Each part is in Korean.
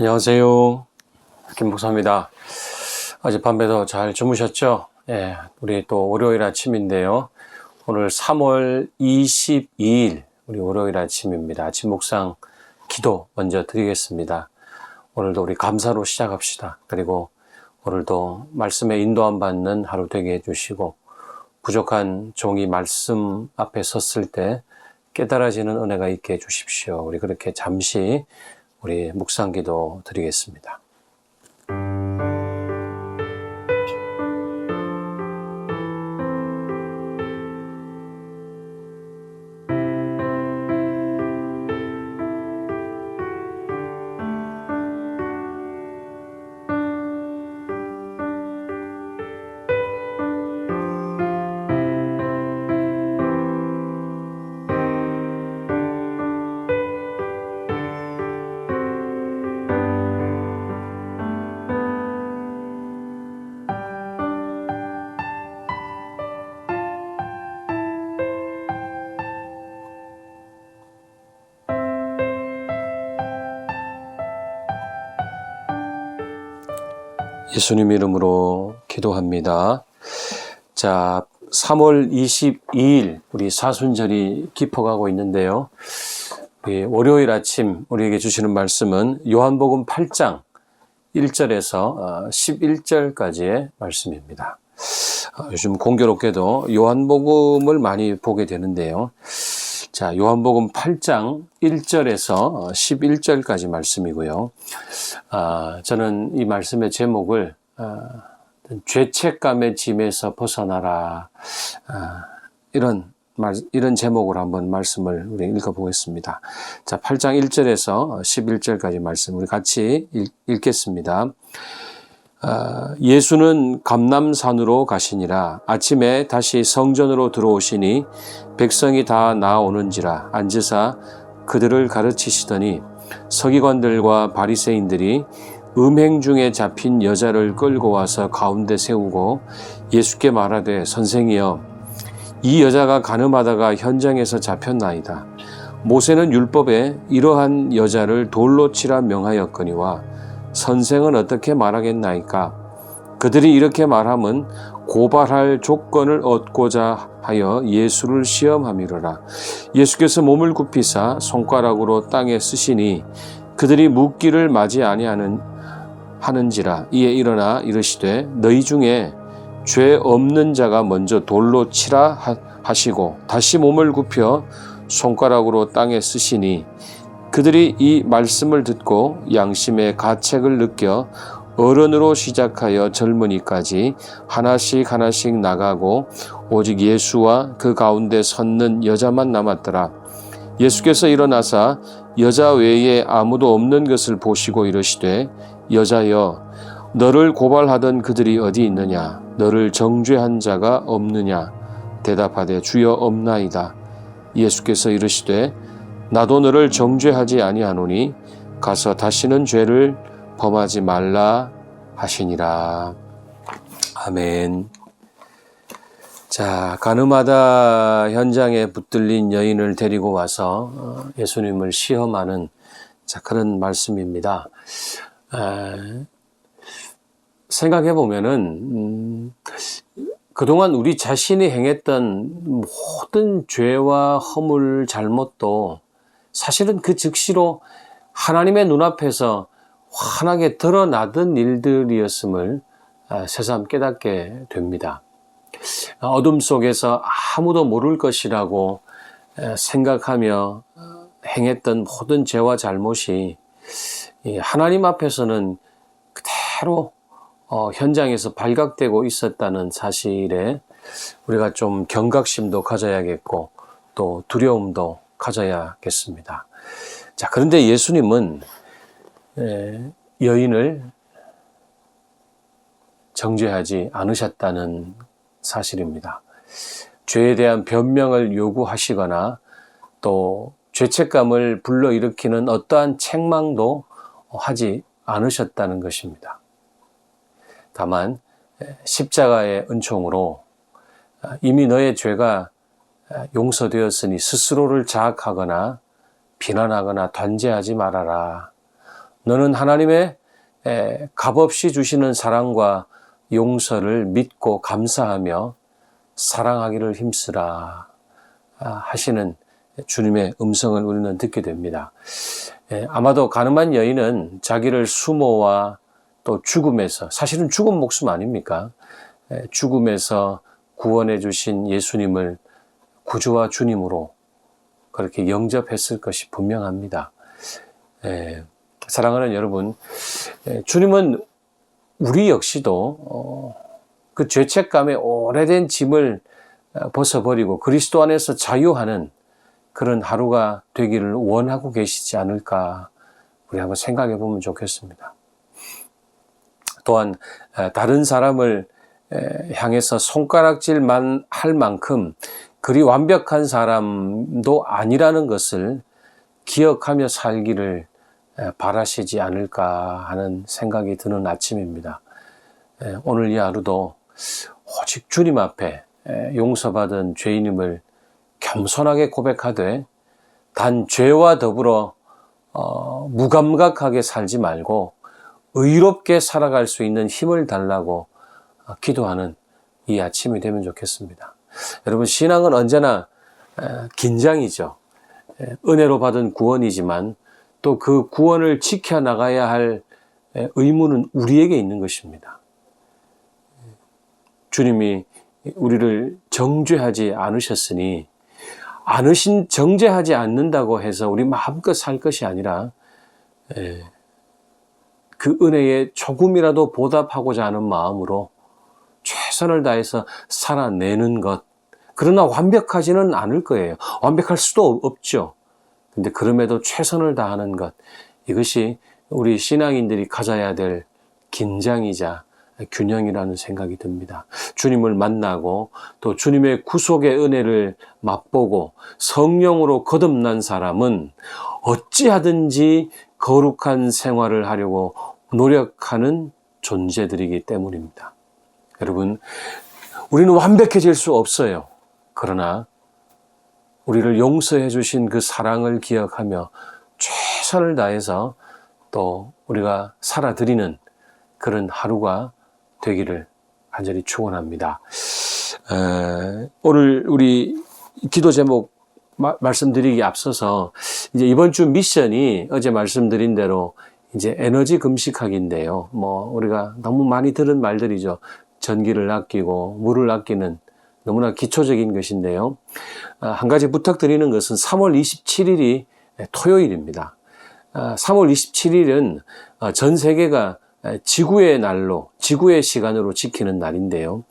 안녕하세요. 김 목사입니다. 어젯밤에도 잘 주무셨죠? 예, 우리 또 월요일 아침인데요. 오늘 3월 22일 우리 월요일 아침입니다. 아침 묵상 기도 먼저 드리겠습니다. 오늘도 우리 감사로 시작합시다. 그리고 오늘도 말씀에 인도함 받는 하루 되게 해주시고 부족한 종이 말씀 앞에 섰을 때 깨달아지는 은혜가 있게 해주십시오. 우리 그렇게 잠시 우리 묵상 기도 드리겠습니다. 예수님 이름으로 기도합니다. 자, 3월 22일 우리 사순절이 깊어가고 있는데요. 월요일 아침 우리에게 주시는 말씀은 요한복음 8장 1절에서 11절까지의 말씀입니다. 요즘 공교롭게도 요한복음을 많이 보게 되는데요. 자, 요한복음 8장 1절에서 11절까지 말씀이고요. 저는 이 말씀의 제목을 죄책감의 짐에서 벗어나라, 이런 제목으로 한번 말씀을 우리 읽어보겠습니다. 자, 8장 1절에서 11절까지 말씀 우리 같이 읽겠습니다. 예수는 감람산으로 가시니라. 아침에 다시 성전으로 들어오시니 백성이 다 나아오는지라 앉으사 그들을 가르치시더니 서기관들과 바리새인들이 음행 중에 잡힌 여자를 끌고 와서 가운데 세우고 예수께 말하되 선생이여 이 여자가 간음하다가 현장에서 잡혔나이다. 모세는 율법에 이러한 여자를 돌로 치라 명하였거니와 선생은 어떻게 말하겠나이까? 그들이 이렇게 말함은 고발할 조건을 얻고자 하여 예수를 시험함이로라. 예수께서 몸을 굽히사 손가락으로 땅에 쓰시니 그들이 묻기를 맞이 아니하는지라. 이에 일어나 이르시되 너희 중에 죄 없는 자가 먼저 돌로 치라 하시고 다시 몸을 굽혀 손가락으로 땅에 쓰시니 그들이 이 말씀을 듣고 양심의 가책을 느껴 어른으로 시작하여 젊은이까지 하나씩 나가고 오직 예수와 그 가운데 섰는 여자만 남았더라. 예수께서 일어나사 여자 외에 아무도 없는 것을 보시고 이르시되 여자여 너를 고발하던 그들이 어디 있느냐? 너를 정죄한 자가 없느냐? 대답하되 주여 없나이다. 예수께서 이르시되 나도 너를 정죄하지 아니하노니 가서 다시는 죄를 범하지 말라 하시니라. 아멘. 자, 간음하다 현장에 붙들린 여인을 데리고 와서 예수님을 시험하는 그런 말씀입니다. 생각해 보면은 그동안 우리 자신이 행했던 모든 죄와 허물, 잘못도 사실은 그 즉시로 하나님의 눈앞에서 환하게 드러나던 일들이었음을 새삼 깨닫게 됩니다. 어둠 속에서 아무도 모를 것이라고 생각하며 행했던 모든 죄와 잘못이 하나님 앞에서는 그대로 현장에서 발각되고 있었다는 사실에 우리가 좀 경각심도 가져야겠고 또 두려움도 가져야겠습니다. 자, 그런데 예수님은 여인을 정죄하지 않으셨다는 사실입니다. 죄에 대한 변명을 요구하시거나 또 죄책감을 불러일으키는 어떠한 책망도 하지 않으셨다는 것입니다. 다만 십자가의 은총으로 이미 너의 죄가 용서되었으니 스스로를 자학하거나 비난하거나 단죄하지 말아라. 너는 하나님의 값없이 주시는 사랑과 용서를 믿고 감사하며 사랑하기를 힘쓰라 하시는 주님의 음성을 우리는 듣게 됩니다. 아마도 가늠한 여인은 자기를 수모와 또 죽음에서, 사실은 죽은 목숨 아닙니까? 죽음에서 구원해 주신 예수님을 구주와 주님으로 그렇게 영접했을 것이 분명합니다. 사랑하는 여러분, 주님은 우리 역시도 그 죄책감에 오래된 짐을 벗어버리고 그리스도 안에서 자유하는 그런 하루가 되기를 원하고 계시지 않을까, 우리 한번 생각해 보면 좋겠습니다. 또한 다른 사람을 향해서 손가락질만 할 만큼 그리 완벽한 사람도 아니라는 것을 기억하며 살기를 바라시지 않을까 하는 생각이 드는 아침입니다. 오늘 이 하루도 오직 주님 앞에 용서받은 죄인임을 겸손하게 고백하되 단 죄와 더불어 무감각하게 살지 말고 의롭게 살아갈 수 있는 힘을 달라고 기도하는 이 아침이 되면 좋겠습니다. 여러분, 신앙은 언제나 긴장이죠. 은혜로 받은 구원이지만 또 그 구원을 지켜나가야 할 의무는 우리에게 있는 것입니다. 주님이 우리를 정죄하지 않으셨으니 정죄하지 않는다고 해서 우리 마음껏 살 것이 아니라 그 은혜에 조금이라도 보답하고자 하는 마음으로 최선을 다해서 살아내는 것. 그러나 완벽하지는 않을 거예요. 완벽할 수도 없죠. 근데 그럼에도 최선을 다하는 것. 이것이 우리 신앙인들이 가져야 될 긴장이자 균형이라는 생각이 듭니다. 주님을 만나고 또 주님의 구속의 은혜를 맛보고 성령으로 거듭난 사람은 어찌하든지 거룩한 생활을 하려고 노력하는 존재들이기 때문입니다. 여러분, 우리는 완벽해질 수 없어요. 그러나 우리를 용서해 주신 그 사랑을 기억하며 최선을 다해서 또 우리가 살아드리는 그런 하루가 되기를 간절히 축원합니다. 오늘 우리 기도 제목 말씀드리기 앞서서 이제 이번 주 미션이 어제 말씀드린 대로 이제 에너지 금식하기인데요. 우리가 너무 많이 들은 말들이죠. 전기를 아끼고 물을 아끼는 너무나 기초적인 것인데요. 한 가지 부탁드리는 것은 3월 27일이 토요일입니다. 3월 27일은 전 세계가 지구의 날로, 지구의 시간으로 지키는 날인데요.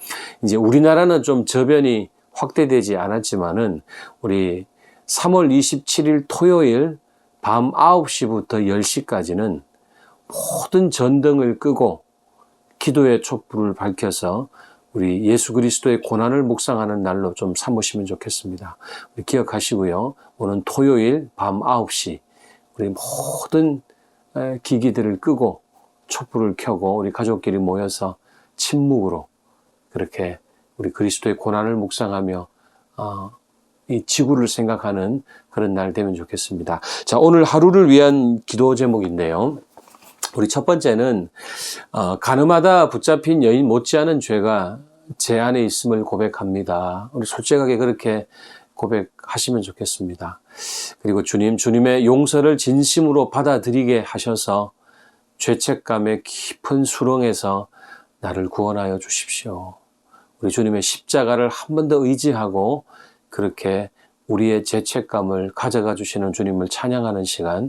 이제 우리나라는 좀 저변이 확대되지 않았지만은 우리 3월 27일 토요일 밤 9시부터 10시까지는 모든 전등을 끄고 기도의 촛불을 밝혀서 우리 예수 그리스도의 고난을 묵상하는 날로 좀 삼으시면 좋겠습니다. 우리 기억하시고요. 오늘 토요일 밤 9시 우리 모든 기기들을 끄고 촛불을 켜고 우리 가족끼리 모여서 침묵으로 그렇게 우리 그리스도의 고난을 묵상하며 이 지구를 생각하는 그런 날 되면 좋겠습니다. 자, 오늘 하루를 위한 기도 제목인데요. 우리 첫 번째는 가늠하다 붙잡힌 여인 못지않은 죄가 제 안에 있음을 고백합니다. 우리 솔직하게 그렇게 고백하시면 좋겠습니다. 그리고 주님의 용서를 진심으로 받아들이게 하셔서 죄책감의 깊은 수렁에서 나를 구원하여 주십시오. 우리 주님의 십자가를 한 번 더 의지하고 그렇게 우리의 죄책감을 가져가 주시는 주님을 찬양하는 시간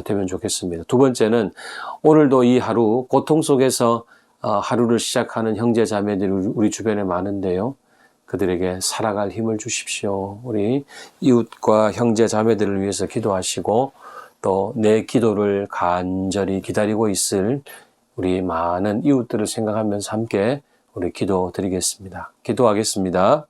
되면 좋겠습니다. 두 번째는 오늘도 이 하루 고통 속에서 하루를 시작하는 형제 자매들이 우리 주변에 많은데요. 그들에게 살아갈 힘을 주십시오. 우리 이웃과 형제 자매들을 위해서 기도하시고 또 내 기도를 간절히 기다리고 있을 우리 많은 이웃들을 생각하면서 함께 우리 기도 드리겠습니다. 기도하겠습니다.